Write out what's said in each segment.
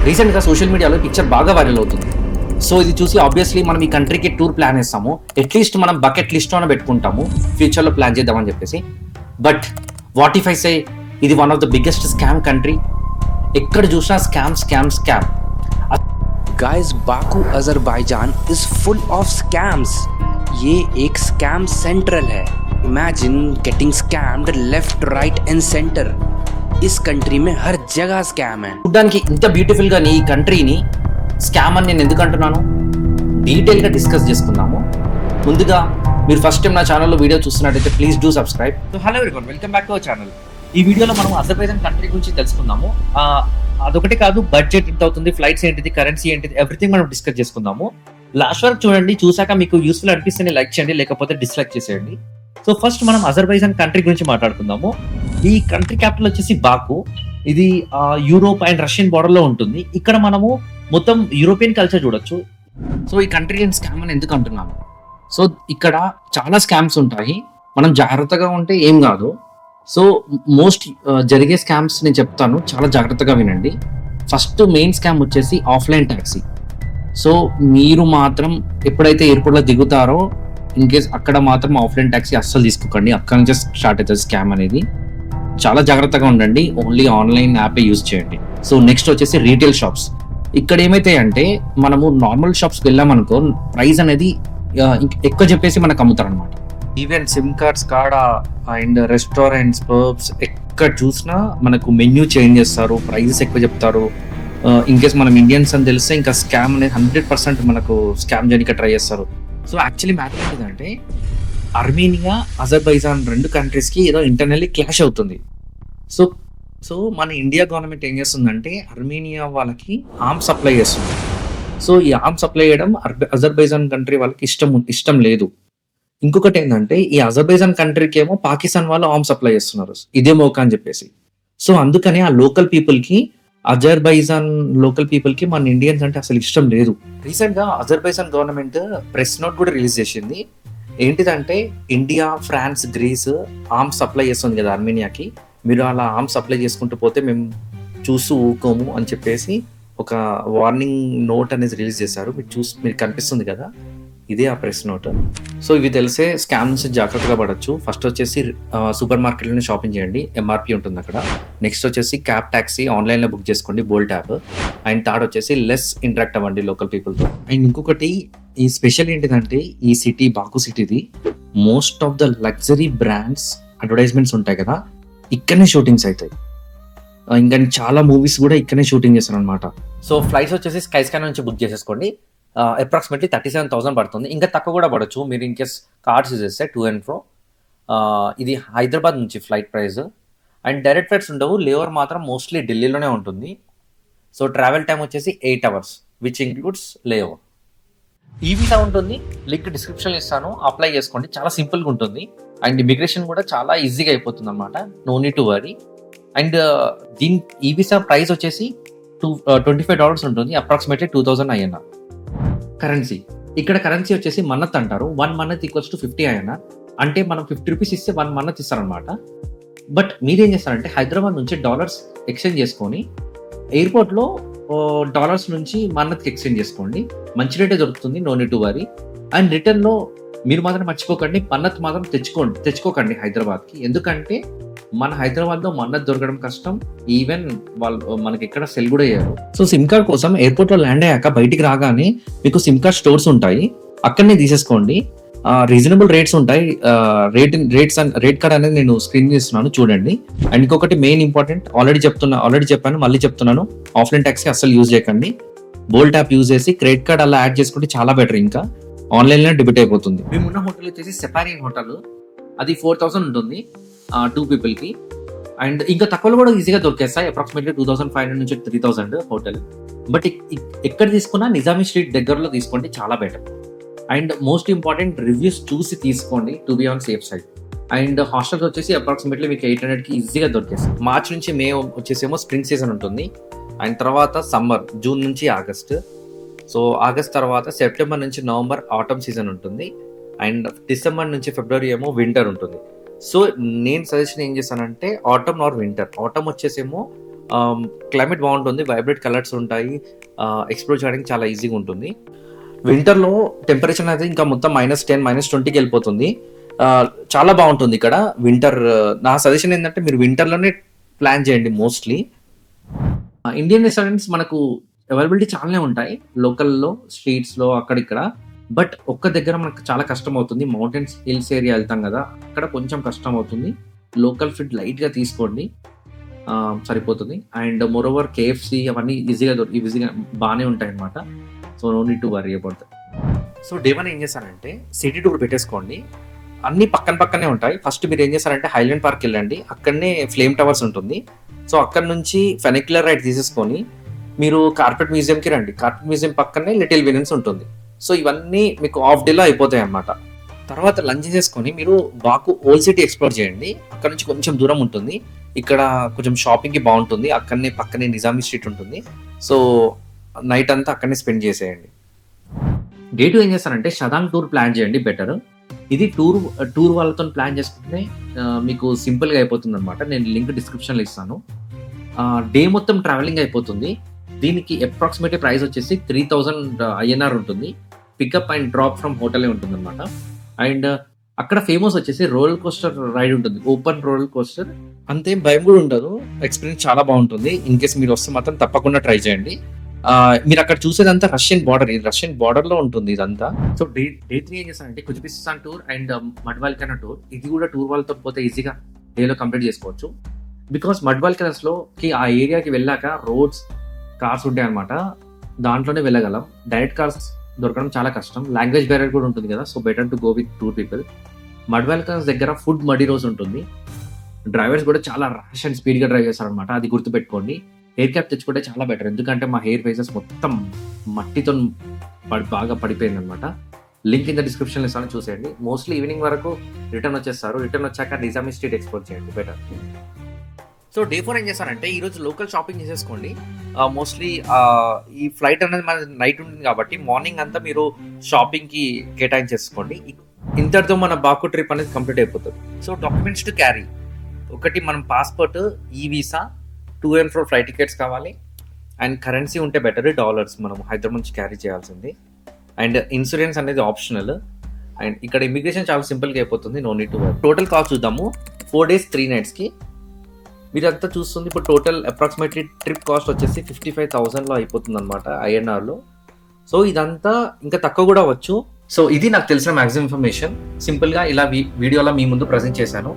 రీసెంట్గా సోషల్ మీడియాలో పిక్చర్ బాగా వైరల్ అవుతుంది. సో ఇది చూసి ఆబ్వియస్లీ మనం ఈ కంట్రీకి టూర్ ప్లాన్ చేస్తాము. అట్లీస్ట్ మనం బకెట్ లిస్ట్ అని పెట్టుకుంటాము, ఫ్యూచర్లో ప్లాన్ చేద్దామని చెప్పేసి. But what if I say ఇది one of the biggest scam country. ఎక్కడ చూసినా scam scam scam. Guys, Baku, Azerbaijan is full of scams. ये एक scam central है. Imagine getting scammed left, right and center. इस country में हर जगह scam है. చూడ్డానికి ఇంత బ్యూటిఫుల్ గా ఈ కంట్రీని స్కామ్ అని నేను ఎందుకు అంటున్నాను, డీటెయిల్ గా డిస్కస్ చేసుకుందాము. ముందుగా మీరు ఫస్ట్ టైం నా ఛానల్లో వీడియో చూస్తున్నట్టయితే please do subscribe. Hello everyone, welcome back to our channel. ఈ వీడియోలో మనం అజర్బైజాన్ కంట్రీ గురించి తెలుసుకుందాము. అదొకటి కాదు, బడ్జెట్ ఎంత అవుతుంది, ఫ్లైట్స్ ఏంటిది, కరెన్సీ ఏంటిది, ఎవ్రీథింగ్ మనం డిస్కస్ చేసుకుందాము. లాస్ట్ వరకు చూడండి, చూసాక మీకు యూస్ఫుల్ అనిపిస్తే లైక్ చేయండి, లేకపోతే డిస్లైక్ చేసేయండి. సో ఫస్ట్ మనం అజర్బైజాన్ కంట్రీ గురించి మాట్లాడుకుందాము. ఈ కంట్రీ క్యాపిటల్ వచ్చేసి బాకు. ఇది యూరోప్ అండ్ రష్యన్ బార్డర్ లో ఉంటుంది. ఇక్కడ మనము మొత్తం యూరోపియన్ కల్చర్ చూడొచ్చు. సో ఈ కంట్రీ స్కామ్ అని ఎందుకు అంటున్నాము, సో ఇక్కడ చాలా స్కామ్స్ ఉంటాయి, మనం జాగ్రత్తగా ఉంటే ఏం కాదు. సో మోస్ట్ జరిగే స్కామ్స్ నేను చెప్తాను, చాలా జాగ్రత్తగా వినండి. ఫస్ట్ మెయిన్ స్కామ్ వచ్చేసి ఆఫ్లైన్ ట్యాక్సీ. సో మీరు మాత్రం ఎప్పుడైతే ఎయిర్పోర్ట్లో దిగుతారో ఇన్ కేస్ అక్కడ మాత్రం ఆఫ్లైన్ ట్యాక్సీ అస్సలు తీసుకోకండి. అక్కడ నుంచే స్టార్ట్ అవుతుంది స్కామ్ అనేది. చాలా జాగ్రత్తగా ఉండండి, ఓన్లీ ఆన్లైన్ యాపే యూజ్ చేయండి. సో నెక్స్ట్ వచ్చేసి రీటైల్ షాప్స్. ఇక్కడ ఏమైతే అంటే మనము నార్మల్ షాప్స్కి వెళ్ళామనుకో ప్రైస్ అనేది ఎక్కువ చెప్పేసి మనకు అమ్ముతారు అనమాట. ఈవెన్ సిమ్ కార్డ్స్ కాడ అండ్ రెస్టారెంట్స్, పబ్స్ ఎక్కడ చూసినా మనకు మెన్యూ చేంజ్ చేస్తారు, ప్రైజెస్ ఎక్కువ చెప్తారు. ఇన్ కేస్ మనం ఇండియన్స్ అని తెలిస్తే ఇంకా స్కామ్ అనేది 100% మనకు స్కామ్ చేయడానికి ట్రై చేస్తారు. సో యాక్చువల్లీ మ్యాటర్ ఏంటంటే అర్మేనియా, అజర్బైజాన్ రెండు కంట్రీస్కి ఏదో ఇంటర్నల్లీ క్లాష్ అవుతుంది. సో సో మన ఇండియా గవర్నమెంట్ ఏం చేస్తుందంటే అర్మేనియా వాళ్ళకి ఆర్మ్స్ సప్లై చేస్తుంది. సో ఈ ఆర్మ్స్ సప్లై చేయడం అజర్బైజాన్ కంట్రీ వాళ్ళకి ఇష్టం లేదు. ఇంకొకటి ఏంటంటే ఈ అజర్బైజాన్ కంట్రీకి ఏమో పాకిస్తాన్ వాళ్ళు ఆర్మ్స్ సప్లై చేస్తున్నారు, ఇదే మోకా అని చెప్పేసి. సో అందుకని ఆ లోకల్ పీపుల్ కి, అజర్బైజాన్ లోకల్ పీపుల్ కి మన ఇండియన్స్ అంటే అసలు ఇష్టం లేదు. రీసెంట్ గా అజర్బైజాన్ గవర్నమెంట్ ప్రెస్ నోట్ కూడా రిలీజ్ చేసింది. ఏంటిదంటే India, France, Greece arms supply చేస్తుంది కదా అర్మేనియాకి, మీరు అలా ఆర్మ్స్ సప్లై చేసుకుంటూ పోతే మేము చూస్తూ ఊకోము అని చెప్పేసి ఒక వార్నింగ్ నోట్ అనేది రిలీజ్ చేశారు. మీరు కనిపిస్తుంది కదా, ఇదే ఆ ప్రెస్ నోట్. సో ఇవి తెలిసే స్కామ్ నుంచి జాగ్రత్తగా పడవచ్చు. ఫస్ట్ వచ్చేసి సూపర్ మార్కెట్లోనే షాపింగ్ చేయండి, ఎంఆర్పి ఉంటుంది అక్కడ. నెక్స్ట్ వచ్చేసి క్యాబ్ ట్యాక్సీ ఆన్లైన్లో బుక్ చేసుకోండి, బోల్ట్ యాప్. అండ్ థర్డ్ వచ్చేసి లెస్ ఇంటరాక్ట్ అవ్వండి లోకల్ పీపుల్తో. అండ్ ఇంకొకటి ఈ స్పెషల్ ఏంటిదంటే ఈ సిటీ, బాకు సిటీది most of the luxury brands advertisements ఉంటాయి కదా, ఇక్కడనే షూటింగ్స్ అవుతాయి. ఇంకా చాలా మూవీస్ కూడా ఇక్కడనే షూటింగ్ చేస్తారు అనమాట. సో ఫ్లైట్స్ వచ్చేసి స్కై స్కానర్ నుంచి బుక్ చేసేసుకోండి. అప్రాక్సిమేట్లీ 37,000 పడుతుంది, ఇంకా తక్కువ కూడా పడవచ్చు మీరు ఇన్ కేస్ కార్డ్స్ యూజ్ చేస్తే. టు అండ్ ఫ్రో ఇది హైదరాబాద్ నుంచి flight price. And direct flights ఉండవు, లేవర్ మాత్రం మోస్ట్లీ ఢిల్లీలోనే ఉంటుంది. సో ట్రావెల్ టైం వచ్చేసి 8 hours విచ్ ఇంక్లూడ్స్ లేఓవర్. ఈ వీసా ఉంటుంది, లింక్ డిస్క్రిప్షన్లో ఇస్తాను, అప్లై చేసుకోండి. చాలా సింపుల్గా ఉంటుంది అండ్ ఇమిగ్రేషన్ కూడా చాలా ఈజీగా అయిపోతుంది అనమాట, no need to worry. And ఈ వీసా ప్రైస్ వచ్చేసి $25 ఉంటుంది, అప్రాక్సిమేట్లీ 2000 INR. కరెన్సీ, ఇక్కడ కరెన్సీ వచ్చేసి మన్నత్ అంటారు. 1 month ఈక్వల్స్ టు 50 INR. అంటే మనం 50 రూపీస్ ఇస్తే 1 month ఇస్తారనమాట. బట్ మీరేం చేస్తారంటే హైదరాబాద్ నుంచి డాలర్స్ ఎక్స్చేంజ్ చేసుకొని ఎయిర్పోర్ట్లో డాలర్స్ నుంచి మన్నత్కి ఎక్స్చేంజ్ చేసుకోండి, మంచి రేటే దొరుకుతుంది, no need to worry. And రిటర్న్లో మీరు మాత్రం మర్చిపోకండి, మన్నత్ మాత్రం తెచ్చుకోకండి హైదరాబాద్కి. ఎందుకంటే మన హైదరాబాద్లో మన్నత్ దొరకడం కష్టం, ఈవెన్ వాళ్ళు మనకి ఎక్కడ సెల్ కూడా చేయరు. సో సిమ్ కార్డ్ కోసం ఎయిర్పోర్ట్లో ల్యాండ్ అయ్యాక బయటికి రాగానే మీకు సిమ్ కార్డ్ స్టోర్స్ ఉంటాయి, అక్కడనే తీసేసుకోండి. రీజనబుల్ రేట్స్ ఉంటాయి. రేట్ కార్డ్ అనేది నేను స్క్రీన్ చేస్తున్నాను చూడండి. అండ్ ఇంకొకటి మెయిన్ ఇంపార్టెంట్, ఆల్రెడీ చెప్పాను, మళ్ళీ చెప్తున్నాను, ఆఫ్లైన్ ట్యాక్సీ అస్సలు యూజ్ చేయకండి. బోల్ట్ యాప్ యూజ్ చేసి క్రెడిట్ కార్డ్ అలా యాడ్ చేసుకుంటే చాలా బెటర్, ఇంకా ఆన్లైన్లో డెబిట్ అయిపోతుంది. మేమున్న హోటల్ వచ్చేసి సెపారియన్ హోటల్, అది 4,000 ఉంటుంది 2 peopleకి. అండ్ ఇంకా తక్కువలో కూడా ఈజీగా దొరికేస్తాయి, అప్రాక్సిమేట్లీ 2,500 నుంచి 3,000 హోటల్. బట్ ఎక్కడ తీసుకున్నా నిజామీ స్ట్రీట్ దగ్గరలో తీసుకోండి, చాలా better. And most important, reviews చూసి తీసుకోండి to be on safe side. And hostels వచ్చేసి అప్రాక్సిమేట్లీ మీకు 800కి ఈజీగా దొరికేస్తాయి. మార్చ్ నుంచి మే వచ్చేసేమో స్ప్రింగ్ సీజన్ ఉంటుంది. అండ్ తర్వాత సమ్మర్, జూన్ నుంచి ఆగస్ట్. సో ఆగస్ట్ తర్వాత సెప్టెంబర్ నుంచి నవంబర్ ఆటమ్ సీజన్ ఉంటుంది. అండ్ డిసెంబర్ నుంచి ఫిబ్రవరి ఏమో వింటర్ ఉంటుంది. సో నేను సజెషన్ ఏం చేస్తానంటే ఆటమ్ ఆర్ వింటర్. ఆటమ్ వచ్చేసేమో క్లైమేట్ బాగుంటుంది, వైబ్రెంట్ కలర్స్ ఉంటాయి, ఎక్స్ప్లోర్ చేయడానికి చాలా ఈజీగా ఉంటుంది. వింటర్లో టెంపరేచర్ అనేది ఇంకా మొత్తం -10 -20కి వెళ్ళిపోతుంది. చాలా బాగుంటుంది ఇక్కడ వింటర్. నా సజెషన్ ఏంటంటే మీరు వింటర్లోనే ప్లాన్ చేయండి. మోస్ట్లీ ఇండియన్ రెస్టారెంట్స్ మనకు అవైలబిలిటీ చాలానే ఉంటాయి లోకల్లో, స్ట్రీట్స్లో అక్కడిక్కడ. బట్ ఒక్క దగ్గర మనకు చాలా కష్టం అవుతుంది. మౌంటైన్స్ హిల్స్ ఏరియా వెళ్తాం కదా, అక్కడ కొంచెం కష్టం అవుతుంది. లోకల్ ఫుడ్ లైట్గా తీసుకోండి, సరిపోతుంది. అండ్ మోరోవర్ KFC అవన్నీ ఈజీగా బాగానే ఉంటాయి అన్నమాట. So no need to worry about that. So day 1 ఏం చేశానంటే సిటీ టూర్ పెట్టేసుకోండి. అన్ని పక్కనే ఉంటాయి. ఫస్ట్ మీరు ఏం చేస్తారంటే హైలాండ్ పార్క్ వెళ్ళండి, అక్కడనే ఫ్లేమ్ టవర్స్ ఉంటుంది. సో అక్కడ నుంచి ఫెనిక్యులర్ రైడ్ తీసేసుకొని మీరు కార్పెట్ మ్యూజియంకి రండి. కార్పెట్ మ్యూజియం పక్కనే లిటిల్ వినెన్స్ ఉంటుంది. సో ఇవన్నీ మీకు హాఫ్ డేలో అయిపోతాయి అన్నమాట. తర్వాత లంచ్ చేసుకొని మీరు బాకు ఓల్డ్ సిటీ ఎక్స్ప్లోర్ చేయండి. అక్కడ నుంచి కొంచెం దూరం ఉంటుంది, ఇక్కడ కొంచెం షాపింగ్కి బాగుంటుంది. అక్కడనే పక్కనే నిజామీ స్ట్రీట్ ఉంటుంది. సో నైట్ అంతా అక్కడనే స్పెండ్ చేసేయండి. డే 2 ఏం చేస్తారంటే షదాంగ్ టూర్ ప్లాన్ చేయండి బెటర్. ఇది టూర్ వాళ్ళతో ప్లాన్ చేసుకుంటే మీకు సింపుల్గా అయిపోతుంది అనమాట. నేను లింక్ డిస్క్రిప్షన్లో ఇస్తాను. డే మొత్తం ట్రావెలింగ్ అయిపోతుంది. దీనికి అప్రాక్సిమేట్ ప్రైస్ వచ్చేసి 3000 INR ఉంటుంది. పికప్ అండ్ డ్రాప్ ఫ్రమ్ హోటలే ఉంటుంది అనమాట. అండ్ అక్కడ ఫేమస్ వచ్చేసి రోలర్ కోస్టర్ రైడ్ ఉంటుంది, ఓపెన్ రోలర్ కోస్టర్. అంతేం భయం కూడా ఉండదు, ఎక్స్పీరియన్స్ చాలా బాగుంటుంది. ఇన్ కేస్ మీరు వస్తే మాత్రం తప్పకుండా ట్రై చేయండి. మీరు అక్కడ చూసేదంతా రష్యన్ బార్డర్, ఇది రష్యన్ బార్డర్ లో ఉంటుంది ఇదంతా. సో డే 3 ఏం చేస్తానంటే కుజ్బిస్తాన్ టూర్ అండ్ మడ్వాల్కనా టూర్. ఇది కూడా టూర్ వాళ్ళతో పోతే ఈజీగా డేలో కంప్లీట్ చేసుకోవచ్చు. బికాస్ మడ్వాల్కనాస్ లోకి ఆ ఏరియాకి వెళ్ళాక రోడ్స్, కార్స్ ఉంటాయి అనమాట, దాంట్లోనే వెళ్ళగలం. డైరెక్ట్ కార్స్ దొరకడం చాలా కష్టం, లాంగ్వేజ్ బ్యారియర్ కూడా ఉంటుంది కదా. So better to go with tour people. Mud volcanoes దగ్గర ఫుడ్ మడి రోజు ఉంటుంది. డ్రైవర్స్ కూడా చాలా ర్యాష్ అండ్ స్పీడ్గా డ్రైవ్ చేస్తారనమాట, అది గుర్తుపెట్టుకోండి. హెయిర్ క్యాప్ తెచ్చుకుంటే చాలా బెటర్, ఎందుకంటే మా హెయిర్ ఫేసెస్ మొత్తం మట్టితో బాగా పడిపోయింది అనమాట. లింక్ ఇన్ ద డిస్క్రిప్షన్లో ఇస్తాను, చూసేయండి. మోస్ట్లీ ఈవినింగ్ వరకు రిటర్న్ వచ్చేస్తారు. రిటర్న్ వచ్చాక నిజామీ స్ట్రీట్ ఎక్స్ప్లోర్ చేయండి బెటర్. సో డే 4 ఏం చేస్తారంటే ఈరోజు లోకల్ షాపింగ్ చేసేసుకోండి. మోస్ట్లీ ఈ ఫ్లైట్ అనేది మన నైట్ ఉంటుంది కాబట్టి మార్నింగ్ అంతా మీరు షాపింగ్కి కేటాయించేసుకోండి. ఇంతటితో మన బాకు ట్రిప్ అనేది కంప్లీట్ అయిపోతుంది. సో డాక్యుమెంట్స్ టు క్యారీ: ఒకటి మనం పాస్పోర్ట్, ఈ వీసా, 2 and 4 ఫ్లైట్ టికెట్స్ కావాలి. అండ్ కరెన్సీ ఉంటే బెటర్, డాలర్స్ మనం హైదరాబాద్ నుంచి క్యారీ చేయాల్సింది. అండ్ ఇన్సూరెన్స్ అనేది ఆప్షనల్. అండ్ ఇక్కడ ఇమిగ్రేషన్ చాలా సింపుల్గా అయిపోతుంది, no need to worry. Total cost చూద్దాము. 4 days 3 nights మీరంతా చూస్తుంది. ఇప్పుడు టోటల్ అప్రాక్సిమేట్లీ ట్రిప్ కాస్ట్ వచ్చేసి 55,000లో అయిపోతుంది అనమాట INRలో. సో ఇదంతా ఇంకా తక్కువ కూడా అవ్వచ్చు. సో ఇది నాకు తెలిసిన మ్యాక్సిమం ఇన్ఫర్మేషన్. సింపుల్గా ఇలా వీడియోలో మీ ముందు ప్రజెంట్ చేశాను.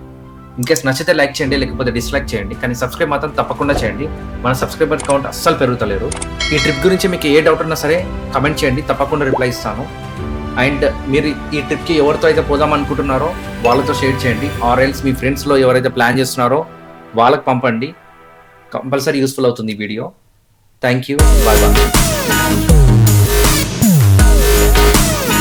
ఇన్కేస్ నచ్చితే లైక్ చేయండి, లేకపోతే డిస్లైక్ చేయండి, కానీ సబ్స్క్రైబ్ మాత్రం తప్పకుండా చేయండి. మన సబ్స్క్రైబర్ కౌంట్ అస్సలు పెరుగుతలేరు. ఈ ట్రిప్ గురించి మీకు ఏ డౌట్ ఉన్నా సరే కమెంట్ చేయండి, తప్పకుండా రిప్లై ఇస్తాను. అండ్ మీరు ఈ ట్రిప్కి ఎవరితో అయితే పోదాం అనుకుంటున్నారో వాళ్ళతో షేర్ చేయండి. ఆర్ ఎల్స్ మీ ఫ్రెండ్స్లో ఎవరైతే ప్లాన్ చేస్తున్నారో వాళ్ళకి పంపండి. కంపల్సరీ యూస్ఫుల్ అవుతుంది ఈ వీడియో. Thank you, bye bye.